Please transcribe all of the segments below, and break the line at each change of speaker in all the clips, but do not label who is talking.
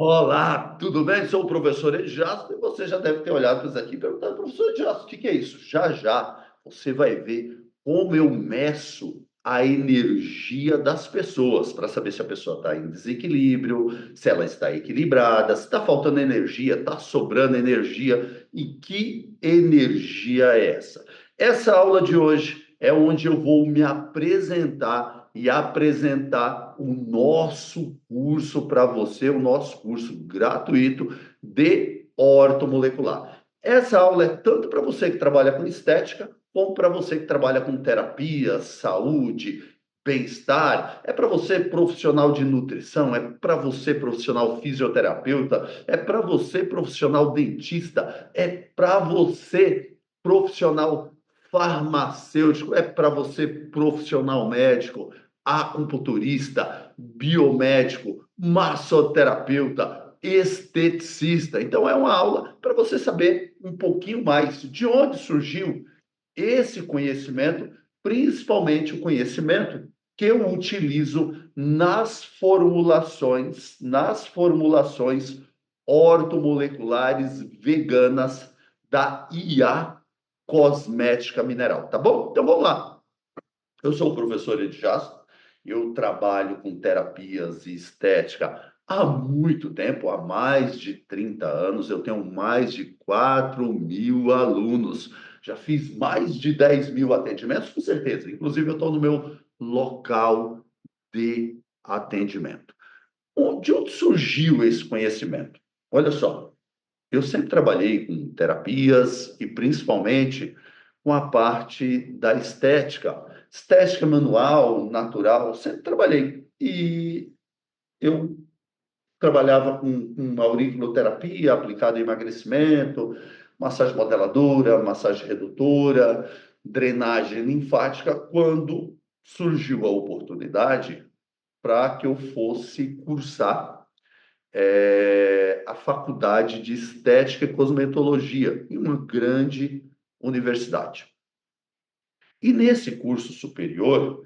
Olá, tudo bem? Sou o professor Edjasto e você já deve ter olhado para isso aqui e perguntado, professor Edjasto, o que é isso? Já já você vai ver como eu meço a energia das pessoas para saber se a pessoa está em desequilíbrio, se ela está equilibrada, se está faltando energia, está sobrando energia e que energia é essa? Essa aula de hoje é onde eu vou me apresentar e apresentar o nosso curso para você, o nosso curso gratuito de ortomolecular. Essa aula é tanto para você que trabalha com estética, como para você que trabalha com terapia, saúde, bem-estar, é para você profissional de nutrição, é para você profissional fisioterapeuta, é para você profissional dentista, é para você profissional farmacêutico, é para você profissional médico, acupunturista, biomédico, massoterapeuta, esteticista. Então é uma aula para você saber um pouquinho mais de onde surgiu esse conhecimento, principalmente o conhecimento que eu utilizo nas formulações ortomoleculares veganas da IA Cosmética Mineral, tá bom? Então vamos lá. Eu sou o professor Edjasto, eu trabalho com terapias e estética há muito tempo, há mais de 30 anos, eu tenho mais de 4.000 alunos, já fiz mais de 10.000 atendimentos, com certeza, inclusive eu estou no meu local de atendimento. De onde surgiu esse conhecimento? Olha só, eu sempre trabalhei com terapias e principalmente com a parte da estética, estética manual, natural, sempre trabalhei. E eu trabalhava com auriculoterapia aplicada em emagrecimento, massagem modeladora, massagem redutora, drenagem linfática, quando surgiu a oportunidade para que eu fosse cursar a faculdade de Estética e Cosmetologia em uma grande universidade. E nesse curso superior,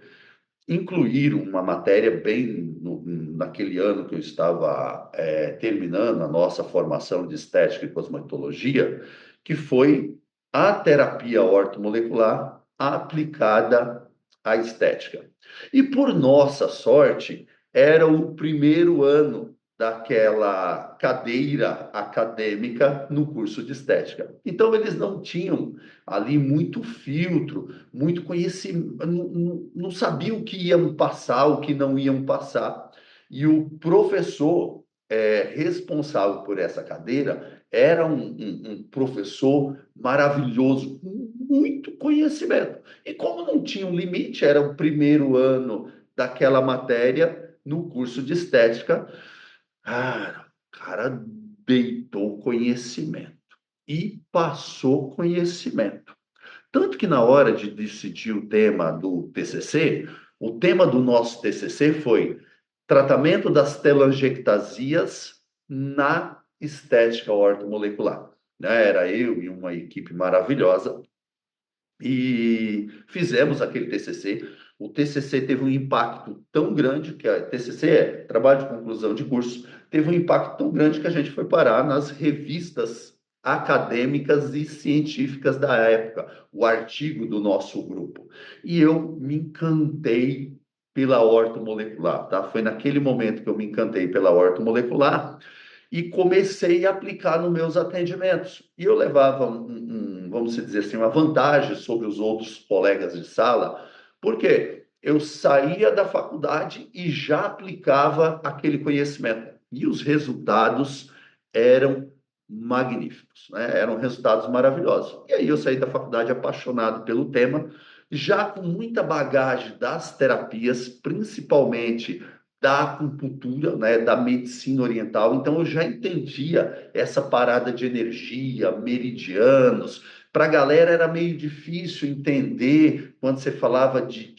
incluíram uma matéria bem naquele ano que eu estava terminando a nossa formação de Estética e Cosmetologia, que foi a terapia ortomolecular aplicada à estética. E por nossa sorte, era o primeiro ano daquela cadeira acadêmica no curso de estética. Então, eles não tinham ali muito filtro, muito conhecimento, não sabiam o que iam passar, o que não iam passar. E o professor responsável por essa cadeira era um professor maravilhoso, com muito conhecimento. E como não tinha um limite, era o primeiro ano daquela matéria no curso de estética, o cara deitou conhecimento e passou conhecimento. Tanto que na hora de decidir o tema do TCC, o tema do nosso TCC foi tratamento das telangiectasias na estética ortomolecular. Né? Era eu e uma equipe maravilhosa e fizemos aquele TCC. O TCC teve um impacto tão grande, que a TCC é Trabalho de Conclusão de Curso, teve um impacto tão grande que a gente foi parar nas revistas acadêmicas e científicas da época, o artigo do nosso grupo. E eu me encantei pela ortomolecular, tá? Foi naquele momento que eu me encantei pela ortomolecular e comecei a aplicar nos meus atendimentos. E eu levava, vamos dizer assim, uma vantagem sobre os outros colegas de sala, porque eu saía da faculdade e já aplicava aquele conhecimento. E os resultados eram magníficos, né? Eram resultados maravilhosos. E aí eu saí da faculdade apaixonado pelo tema, já com muita bagagem das terapias, principalmente da acupuntura, né, da medicina oriental. Então eu já entendia essa parada de energia, meridianos. Para a galera era meio difícil entender quando você falava de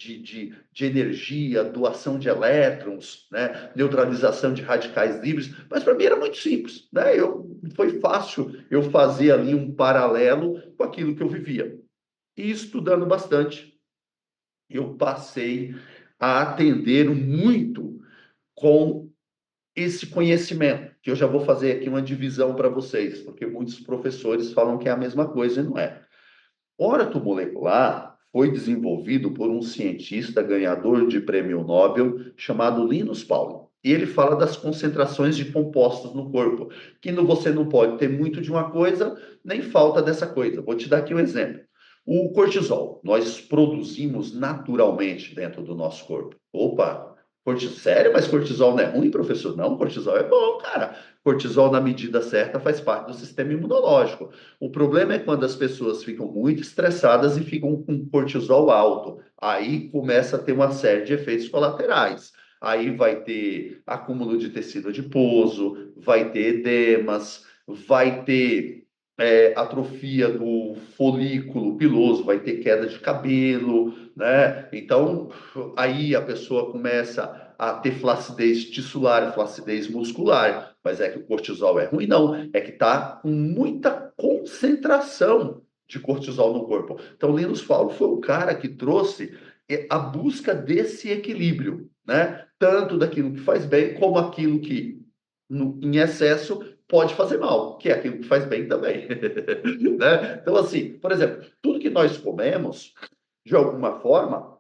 energia, doação de elétrons, né, neutralização de radicais livres, mas para mim era muito simples, né? Foi fácil eu fazer ali um paralelo com aquilo que eu vivia. E estudando bastante, eu passei a atender muito com esse conhecimento, que eu já vou fazer aqui uma divisão para vocês, porque muitos professores falam que é a mesma coisa e não é. Ortomolecular foi desenvolvido por um cientista ganhador de prêmio Nobel chamado Linus Pauling. E ele fala das concentrações de compostos no corpo, que você não pode ter muito de uma coisa, nem falta dessa coisa. Vou te dar aqui um exemplo. O cortisol, nós produzimos naturalmente dentro do nosso corpo. Opa, cortisol, sério? Mas cortisol não é ruim, professor? Não, cortisol é bom, cara. Cortisol, na medida certa, faz parte do sistema imunológico. O problema é quando as pessoas ficam muito estressadas e ficam com cortisol alto. Aí começa a ter uma série de efeitos colaterais. Aí vai ter acúmulo de tecido adiposo, vai ter edemas, vai ter atrofia do folículo piloso, vai ter queda de cabelo, né? Então, aí a pessoa começa a ter flacidez tissular, flacidez muscular. Mas é que o cortisol é ruim? Não. É que está com muita concentração de cortisol no corpo. Então, Linus Pauling foi o cara que trouxe a busca desse equilíbrio, né? Tanto daquilo que faz bem, como aquilo que, em excesso, pode fazer mal, que é aquilo que faz bem também. Né? Então, assim, por exemplo, tudo que nós comemos, de alguma forma,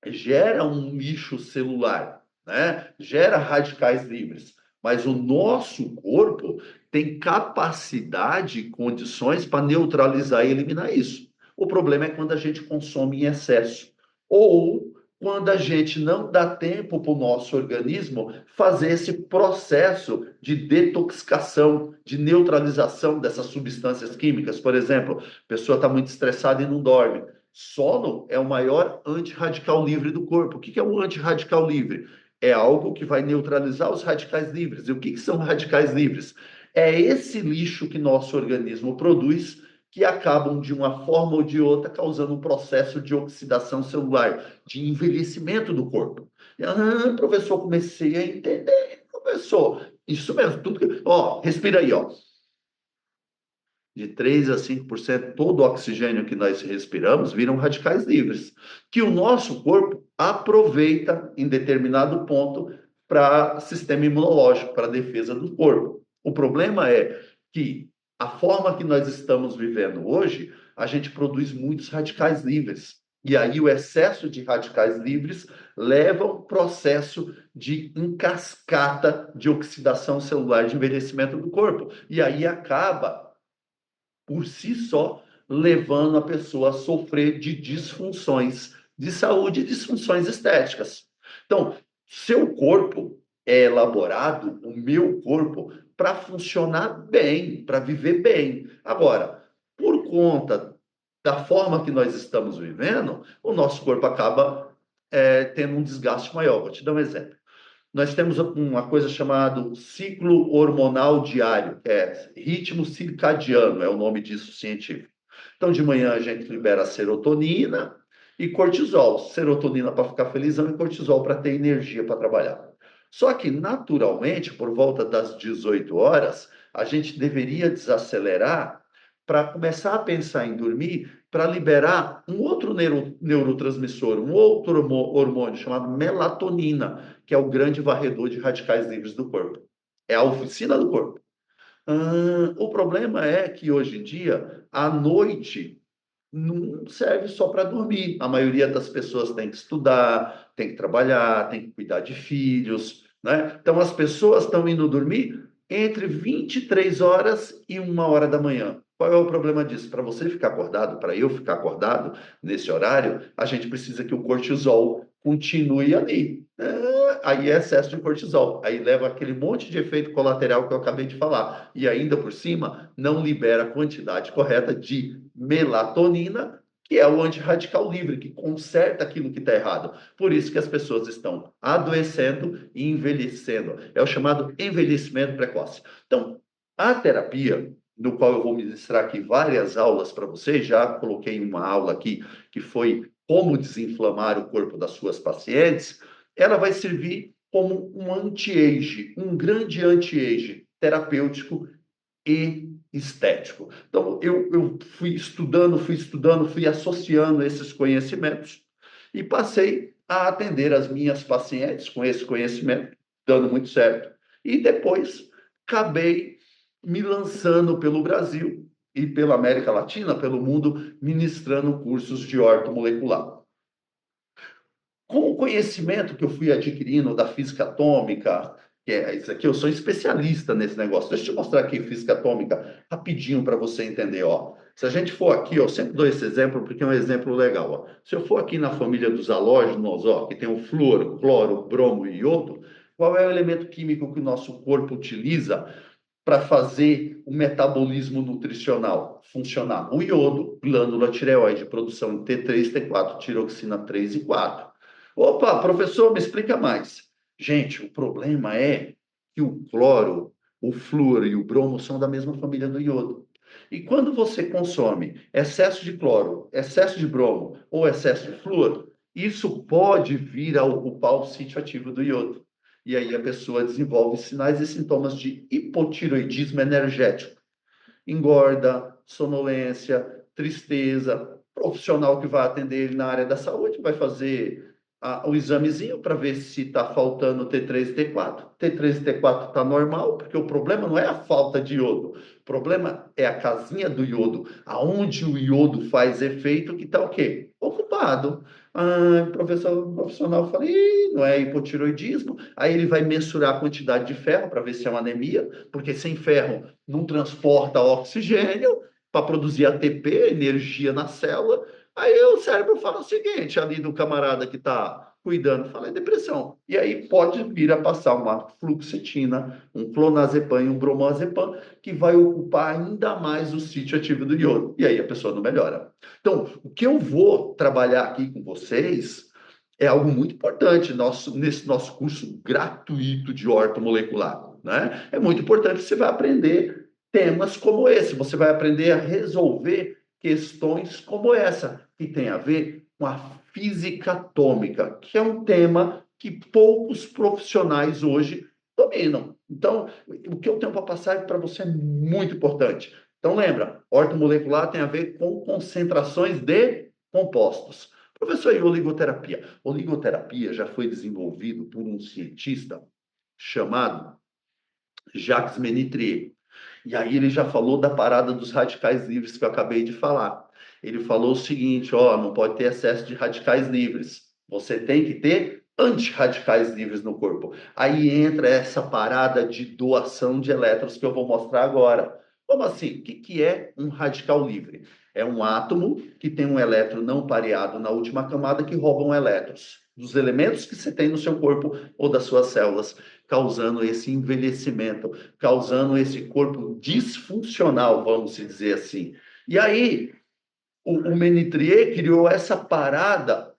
gera um lixo celular, né? Gera radicais livres. Mas o nosso corpo tem capacidade e condições para neutralizar e eliminar isso. O problema é quando a gente consome em excesso. Ou quando a gente não dá tempo para o nosso organismo fazer esse processo de detoxicação, de neutralização dessas substâncias químicas. Por exemplo, a pessoa está muito estressada e não dorme. Sono é o maior antirradical livre do corpo. O que é um antirradical livre? É algo que vai neutralizar os radicais livres. E o que são radicais livres? É esse lixo que nosso organismo produz que acabam, de uma forma ou de outra, causando um processo de oxidação celular, de envelhecimento do corpo. Professor, comecei a entender, professor. Isso mesmo, tudo que. Ó, respira aí, ó, de 3 a 5%, todo o oxigênio que nós respiramos viram radicais livres, que o nosso corpo aproveita em determinado ponto para sistema imunológico, para a defesa do corpo. O problema é que a forma que nós estamos vivendo hoje, a gente produz muitos radicais livres. E aí o excesso de radicais livres leva a um processo de cascata de oxidação celular, de envelhecimento do corpo. E aí acaba por si só, levando a pessoa a sofrer de disfunções de saúde e disfunções estéticas. Então, seu corpo é elaborado, o meu corpo, para funcionar bem, para viver bem. Agora, por conta da forma que nós estamos vivendo, o nosso corpo acaba tendo um desgaste maior. Vou te dar um exemplo. Nós temos uma coisa chamada ciclo hormonal diário, que é ritmo circadiano, é o nome disso científico. Então, de manhã a gente libera serotonina e cortisol. Serotonina para ficar felizão e cortisol para ter energia para trabalhar. Só que, naturalmente, por volta das 18 horas, a gente deveria desacelerar para começar a pensar em dormir, para liberar um outro neurotransmissor, um outro hormônio chamado melatonina, que é o grande varredor de radicais livres do corpo. É a oficina do corpo. O problema é que hoje em dia, à noite, não serve só para dormir. A maioria das pessoas tem que estudar, tem que trabalhar, tem que cuidar de filhos, né? Então as pessoas estão indo dormir entre 23 horas e 1 hora da manhã. Qual é o problema disso? Para você ficar acordado, para eu ficar acordado nesse horário, a gente precisa que o cortisol continue ali. Aí é excesso de cortisol. Aí leva aquele monte de efeito colateral que eu acabei de falar. E ainda por cima, não libera a quantidade correta de melatonina, que é o antirradical livre, que conserta aquilo que está errado. Por isso que as pessoas estão adoecendo e envelhecendo. É o chamado envelhecimento precoce. Então, a terapia, no qual eu vou ministrar aqui várias aulas para vocês, já coloquei uma aula aqui que foi como desinflamar o corpo das suas pacientes, ela vai servir como um anti-age, um grande anti-age terapêutico e estético. Então, eu fui estudando, fui associando esses conhecimentos e passei a atender as minhas pacientes com esse conhecimento, dando muito certo. E depois acabei me lançando pelo Brasil e pela América Latina, pelo mundo, ministrando cursos de ortomolecular. Com o conhecimento que eu fui adquirindo da física atômica, que é isso aqui, eu sou especialista nesse negócio. Deixa eu te mostrar aqui física atômica rapidinho para você entender, ó. Se a gente for aqui, ó, eu sempre dou esse exemplo porque é um exemplo legal, ó. Se eu for aqui na família dos halógenos, ó, que tem o flúor, cloro, bromo e iodo, qual é o elemento químico que o nosso corpo utiliza para fazer o metabolismo nutricional funcionar? O iodo, glândula tireoide, produção de T3, T4, tiroxina 3 e 4. Opa, professor, me explica mais. Gente, o problema é que o cloro, o flúor e o bromo são da mesma família do iodo. E quando você consome excesso de cloro, excesso de bromo ou excesso de flúor, isso pode vir a ocupar o sítio ativo do iodo. E aí a pessoa desenvolve sinais e sintomas de hipotiroidismo energético. Engorda, sonolência, tristeza. Profissional que vai atender ele na área da saúde vai fazer o examezinho para ver se está faltando T3 e T4. T3 e T4 está normal, porque o problema não é a falta de iodo. O problema é a casinha do iodo, aonde o iodo faz efeito, que está o quê? Ocupado. Ah, professor profissional fala, não é hipotiroidismo. Aí ele vai mensurar a quantidade de ferro para ver se é uma anemia, porque sem ferro não transporta oxigênio para produzir ATP, energia na célula. Aí o cérebro fala o seguinte, ali do camarada que está cuidando, fala, é depressão. E aí pode vir a passar uma fluoxetina, um clonazepam e um bromoazepam, que vai ocupar ainda mais o sítio ativo do iodo. E aí a pessoa não melhora. Então, o que eu vou trabalhar aqui com vocês é algo muito importante nesse nosso curso gratuito de ortomolecular, né? É muito importante, você vai aprender temas como esse, você vai aprender a resolver questões como essa, que tem a ver com a física atômica, que é um tema que poucos profissionais hoje dominam. Então, o que eu tenho para passar para você é muito importante. Então, lembra, ortomolecular tem a ver com concentrações de compostos. Professor, e oligoterapia? Oligoterapia já foi desenvolvido por um cientista chamado Jacques Ménitrier. E aí ele já falou da parada dos radicais livres que eu acabei de falar. Ele falou o seguinte, ó, não pode ter excesso de radicais livres. Você tem que ter antirradicais livres no corpo. Aí entra essa parada de doação de elétrons que eu vou mostrar agora. Como assim? O que é um radical livre? É um átomo que tem um elétron não pareado na última camada que roubam elétrons dos elementos que você tem no seu corpo ou das suas células, causando esse envelhecimento, causando esse corpo disfuncional, vamos dizer assim. E aí, o Ménitrier criou essa parada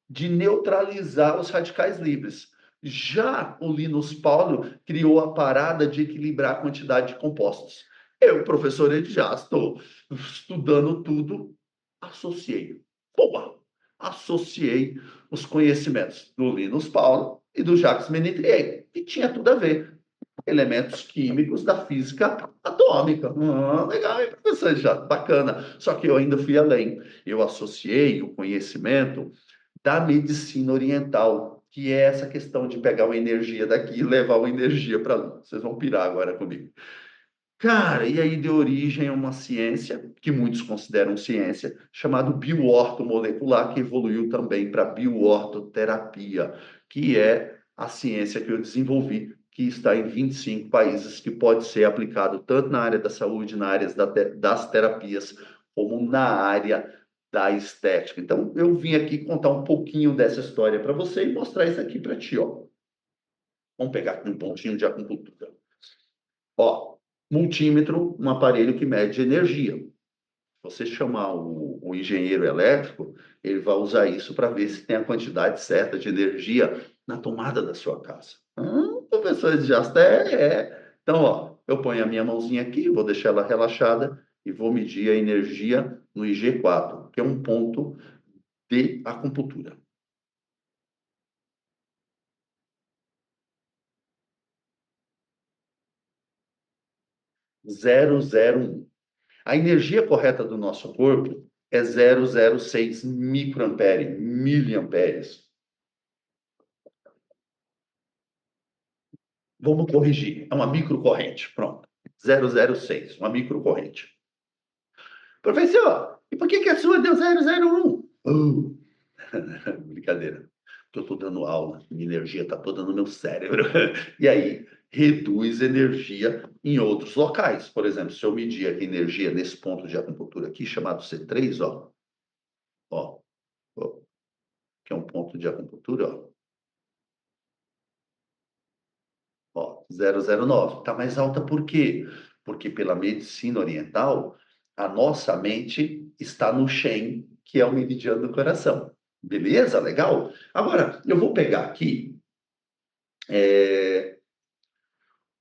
de neutralizar os radicais livres. Já o Linus Pauling criou a parada de equilibrar a quantidade de compostos. Eu, professor Ed, já estou estudando tudo, associei. Opa! Associei os conhecimentos do Linus Pauling e do Jacques Ménitrier, que tinha tudo a ver. Elementos químicos da física atômica. Legal, hein, professor? Já, bacana. Só que eu ainda fui além. Eu associei o conhecimento da medicina oriental, que é essa questão de pegar uma energia daqui e levar uma energia para lá. Vocês vão pirar agora comigo. Cara, e aí deu origem a uma ciência, que muitos consideram ciência, chamada bioortomolecular, que evoluiu também para bioortoterapia, que é a ciência que eu desenvolvi, que está em 25 países, que pode ser aplicado tanto na área da saúde, na área das terapias, como na área da estética. Então, eu vim aqui contar um pouquinho dessa história para você e mostrar isso aqui para ti, ó. Vamos pegar aqui um pontinho de acupuntura. Ó, multímetro, um aparelho que mede energia. Você chamar o engenheiro elétrico, ele vai usar isso para ver se tem a quantidade certa de energia na tomada da sua casa. Professor Ediasta, é. Então, ó, eu ponho a minha mãozinha aqui, vou deixar ela relaxada e vou medir a energia no IG4, que é um ponto de acupuntura. 001. A energia correta do nosso corpo é 006 microampere, miliamperes. Vamos corrigir. É uma microcorrente. Pronto. 006, uma microcorrente. Professor, e por que a sua deu 001? Brincadeira. Porque eu estou dando aula, minha energia está toda no meu cérebro. E aí, reduz energia em outros locais. Por exemplo, se eu medir aqui energia nesse ponto de acupuntura aqui, chamado C3, ó, ó, que é um ponto de acupuntura, ó, 009. Está mais alta por quê? Porque pela medicina oriental, a nossa mente está no Shen, que é o meridiano do coração. Beleza? Legal? Agora, eu vou pegar aqui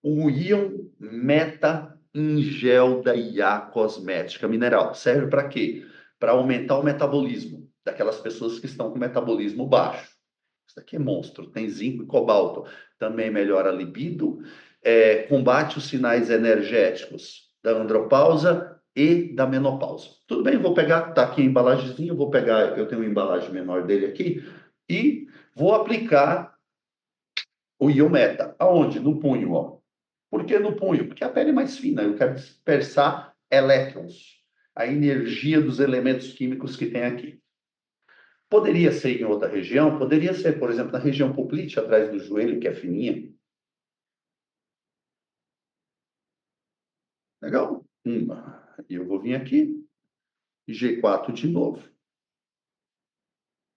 o íon meta em gel da IA cosmética mineral. Serve para quê? Para aumentar o metabolismo daquelas pessoas que estão com metabolismo baixo. Isso aqui é monstro. Tem zinco e cobalto. Também melhora a libido, combate os sinais energéticos da andropausa e da menopausa. Tudo bem, vou pegar, tá aqui a embalagemzinha, vou pegar, eu tenho uma embalagem menor dele aqui, e vou aplicar o íon meta. Aonde? No punho, ó. Por que no punho? Porque a pele é mais fina, eu quero dispersar elétrons, a energia dos elementos químicos que tem aqui. Poderia ser em outra região, poderia ser, por exemplo, na região poplite, atrás do joelho, que é fininha. Legal? E eu vou vir aqui, G4 de novo.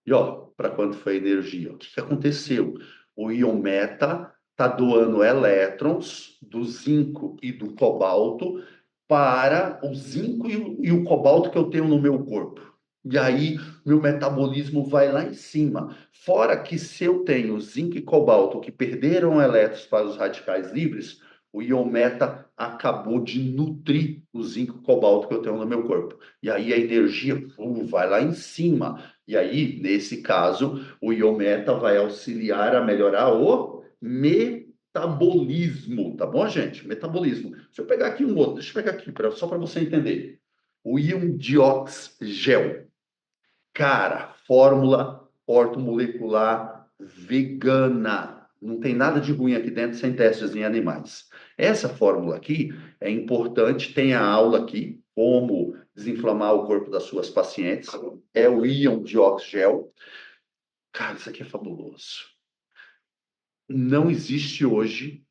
E ó, para quanto foi a energia? O que aconteceu? O íon meta está doando elétrons do zinco e do cobalto para o zinco e o cobalto que eu tenho no meu corpo. E aí, meu metabolismo vai lá em cima. Fora que se eu tenho zinco e cobalto que perderam elétrons para os radicais livres, o íon meta acabou de nutrir o zinco e cobalto que eu tenho no meu corpo. E aí a energia vai lá em cima. E aí, nesse caso, o íon meta vai auxiliar a melhorar o metabolismo, tá bom, gente? Metabolismo. Deixa eu pegar aqui um outro, deixa eu pegar aqui, só para você entender. O íon diox gel. Cara, fórmula ortomolecular vegana. Não tem nada de ruim aqui dentro sem testes em animais. Essa fórmula aqui é importante, tem a aula aqui, como desinflamar o corpo das suas pacientes. É o íon diox gel. Cara, isso aqui é fabuloso. Não existe hoje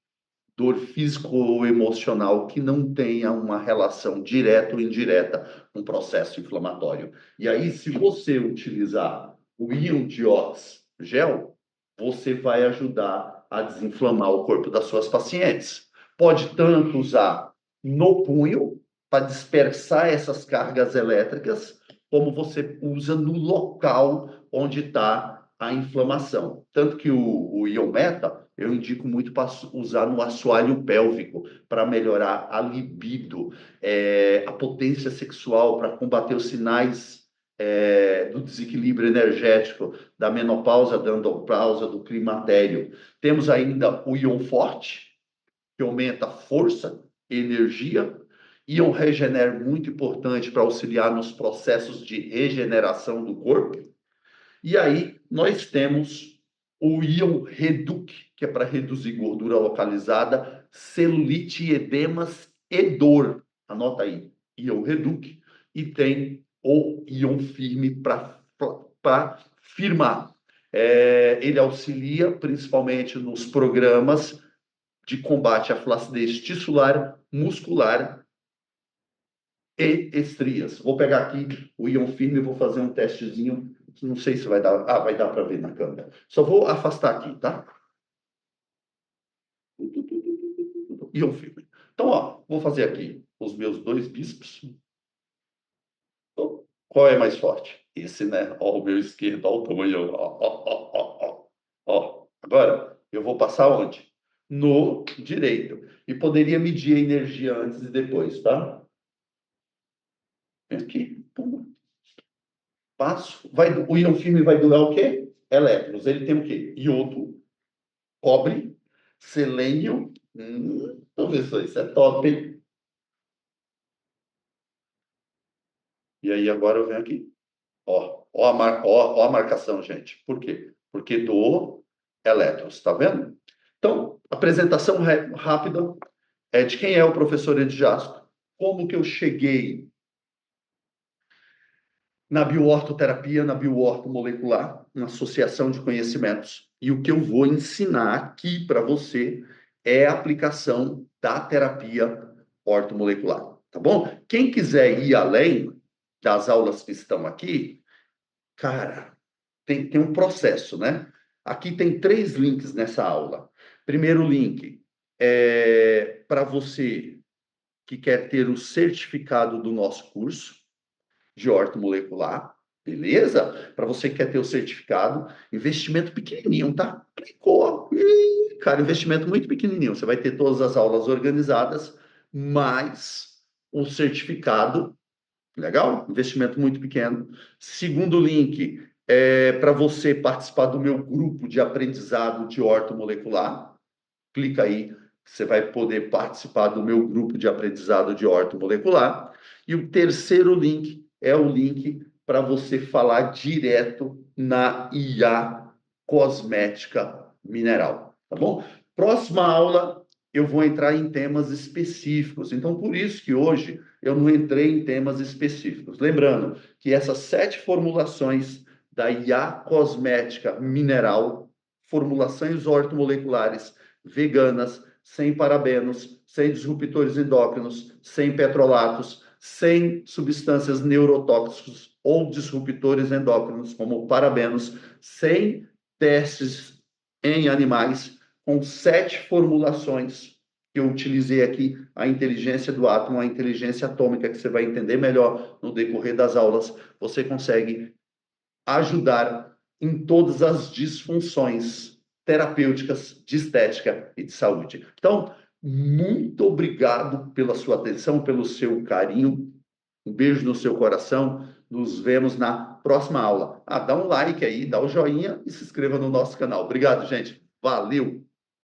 dor físico ou emocional que não tenha uma relação direta ou indireta com um processo inflamatório. E aí, se você utilizar o íon diox gel, você vai ajudar a desinflamar o corpo das suas pacientes. Pode tanto usar no punho para dispersar essas cargas elétricas, como você usa no local onde está a inflamação. Tanto que o íon meta eu indico muito para usar no assoalho pélvico, para melhorar a libido, a potência sexual, para combater os sinais do desequilíbrio energético, da menopausa, da andropausa, do climatério. Temos ainda o íon forte, que aumenta a força, energia. Íon regener, muito importante para auxiliar nos processos de regeneração do corpo. E aí, nós temos o íon Reduc, que é para reduzir gordura localizada, celulite, edemas e dor. Anota aí, íon Reduc. E tem o íon firme para firmar. Ele auxilia principalmente nos programas de combate à flacidez tissular, muscular e estrias. Vou pegar aqui o íon firme e vou fazer um testezinho. Não sei se vai dar. Ah, vai dar para ver na câmera. Só vou afastar aqui, tá? Íon firme. Então, ó, vou fazer aqui os meus dois bíceps. Qual é mais forte? Esse, né? Ó, o meu esquerdo, ó, o tamanho. Ó, ó, ó, ó, ó. Ó, agora, eu vou passar onde? No direito. E poderia medir a energia antes e depois, tá? Vem aqui. Pum. Passo. O íon firme vai durar o quê? Elétrons. Ele tem o quê? Iodo, cobre, selênio. Professor, isso é top, hein? E aí agora eu venho aqui. Ó a marcação, gente. Por quê? Porque doou elétrons, tá vendo? Então, apresentação rápida de quem é o professor Edjasto, como que eu cheguei na bioortoterapia, na bioortomolecular, na associação de conhecimentos. E o que eu vou ensinar aqui para você é a aplicação da terapia ortomolecular, tá bom? Quem quiser ir além das aulas que estão aqui, cara, tem um processo, né? Aqui tem 3 links nessa aula. Primeiro link é para você que quer ter o certificado do nosso curso de ortomolecular, beleza? Para você que quer ter o certificado, investimento pequenininho, tá? Clicou, cara, investimento muito pequenininho. Você vai ter todas as aulas organizadas, mais o certificado, legal? Investimento muito pequeno. Segundo link é para você participar do meu grupo de aprendizado de ortomolecular. Clica aí, você vai poder participar do meu grupo de aprendizado de ortomolecular. E o terceiro link é o link para você falar direto na IA cosmética mineral, tá bom? Próxima aula eu vou entrar em temas específicos. Então, por isso que hoje eu não entrei em temas específicos. Lembrando que essas 7 formulações da IA cosmética mineral, formulações ortomoleculares veganas, sem parabenos, sem disruptores endócrinos, sem petrolatos, sem substâncias neurotóxicas ou disruptores endócrinos, como parabenos, sem testes em animais, com 7 formulações que eu utilizei aqui, a inteligência do átomo, a inteligência atômica, que você vai entender melhor no decorrer das aulas, você consegue ajudar em todas as disfunções terapêuticas de estética e de saúde. Então, muito obrigado pela sua atenção, pelo seu carinho. Um beijo no seu coração. Nos vemos na próxima aula. Dá um like aí, dá o joinha e se inscreva no nosso canal. Obrigado, gente. Valeu!